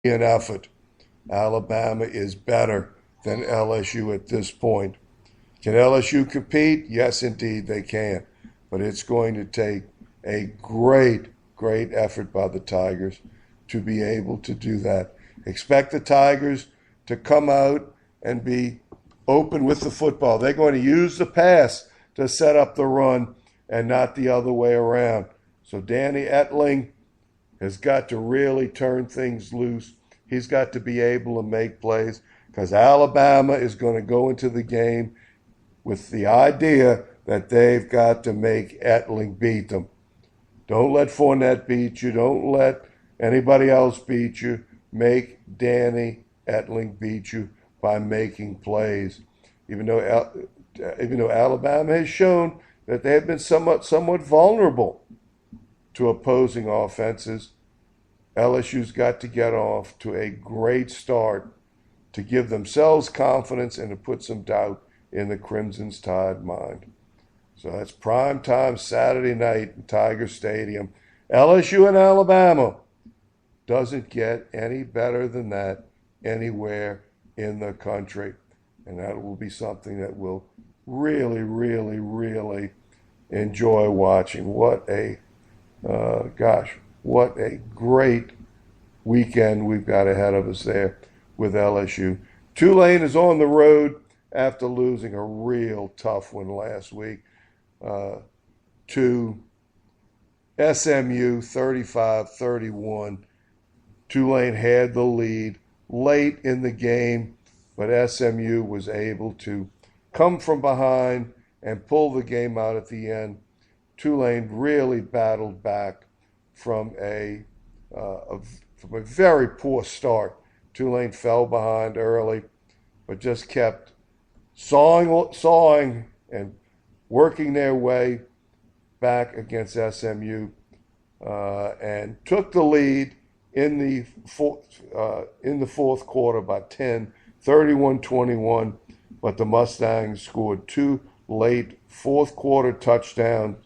an effort. Alabama is better than LSU at this point. Can LSU compete? Yes, indeed, they can. But it's going to take a great effort by the Tigers to be able to do that. Expect the Tigers to come out and be open with the football. They're going to use the pass to set up the run and not the other way around. So Danny Etling has got to really turn things loose. He's got to be able to make plays because Alabama is going to go into the game with the idea that they've got to make Etling beat them. Don't let Fournette beat you. Don't let anybody else beat you. Make Danny Etling beat you by making plays. Even though Alabama has shown that they have been somewhat vulnerable to opposing offenses, LSU's got to get off to a great start to give themselves confidence and to put some doubt in the Crimson's Tide mind. So that's prime time Saturday night in Tiger Stadium. LSU and Alabama. Doesn't get any better than that anywhere in the country. And that will be something that we'll really enjoy watching. What a great weekend we've got ahead of us there with LSU. Tulane is on the road after losing a real tough one last week to SMU 35-31. Tulane had the lead late in the game, but SMU was able to come from behind and pull the game out at the end. Tulane really battled back from a very poor start. Tulane fell behind early, but just kept sawing and working their way back against SMU and took the lead in the fourth quarter by 10, 31-21. But the Mustangs scored two late fourth quarter touchdowns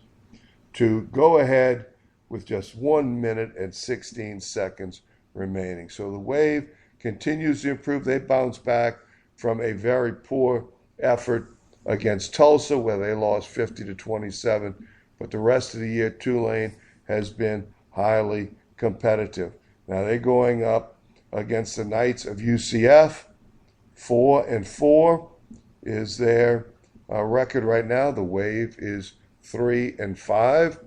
to go ahead with just 1 minute and 16 seconds remaining. So the Wave continues to improve. They bounce back from a very poor effort against Tulsa where they lost 50-27. But the rest of the year, Tulane has been highly competitive. Now they're going up against the Knights of UCF. 4-4 is their record right now. The Wave is 3-5.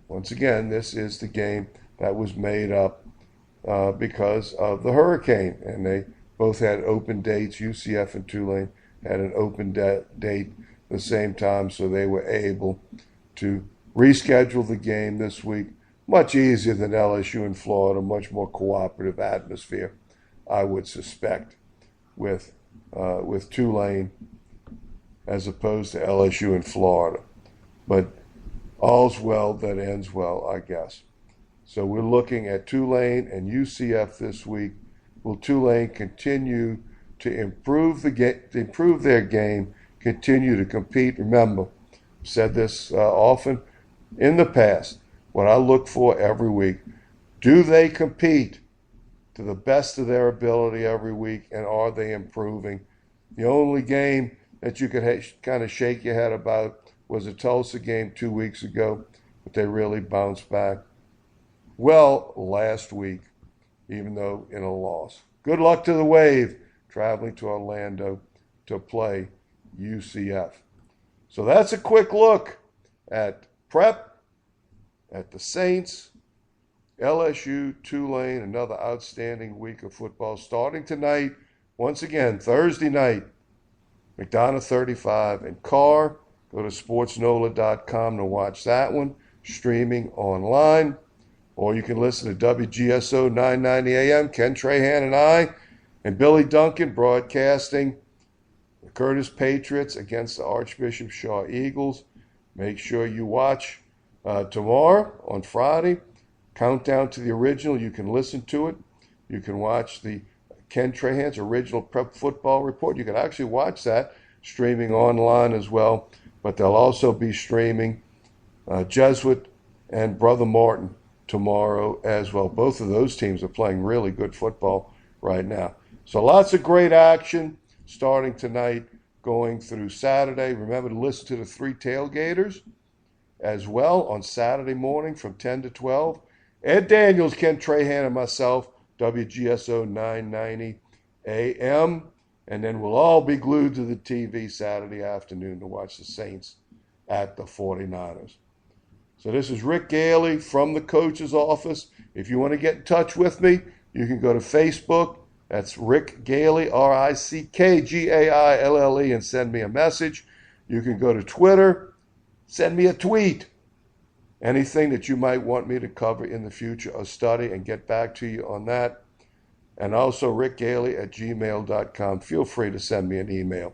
Once again, this is the game that was made up because of the hurricane, and they both had open dates. UCF and Tulane had an open date the same time, so they were able to reschedule the game this week. Much easier than LSU in Florida, much more cooperative atmosphere, I would suspect, with Tulane as opposed to LSU in Florida. But all's well that ends well, I guess. So we're looking at Tulane and UCF this week. Will Tulane continue to improve their game, continue to compete? Remember, I've said this often in the past. What I look for every week, do they compete to the best of their ability every week, and are they improving? The only game that you could kind of shake your head about was a Tulsa game 2 weeks ago, but they really bounced back well last week, even though in a loss. Good luck to the Wave traveling to Orlando to play UCF. So that's a quick look at prep, at the Saints, LSU, Tulane, another outstanding week of football starting tonight. Once again, Thursday night, McDonough 35 and Carr. Go to sportsnola.com to watch that one, streaming online. Or you can listen to WGSO 990 AM, Ken Trahan and I, and Billy Duncan broadcasting the Curtis Patriots against the Archbishop Shaw Eagles. Make sure you watch tomorrow on Friday. Countdown to the Original. You can listen to it. You can watch the Ken Trahan's original prep football report. You can actually watch that streaming online as well. But they'll also be streaming Jesuit and Brother Martin tomorrow as well. Both of those teams are playing really good football right now. So lots of great action starting tonight, going through Saturday. Remember to listen to the Three Tailgaters as well on Saturday morning from 10 to 12. Ed Daniels, Ken Trahan, and myself, WGSO 990 AM. And then we'll all be glued to the TV Saturday afternoon to watch the Saints at the 49ers. So this is Rick Gailey from the coach's office. If you want to get in touch with me, you can go to Facebook. That's Rick Gailey, RickGaille, and send me a message. You can go to Twitter, send me a tweet. Anything that you might want me to cover in the future or study, and get back to you on that. And also rickgailey@gmail.com. Feel free to send me an email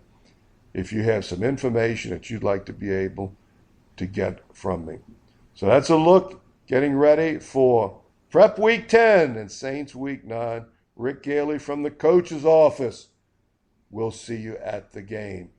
if you have some information that you'd like to be able to get from me. So that's a look, getting ready for Prep Week 10 and Saints Week 9. Rick Gailey from the coach's office. We'll see you at the game.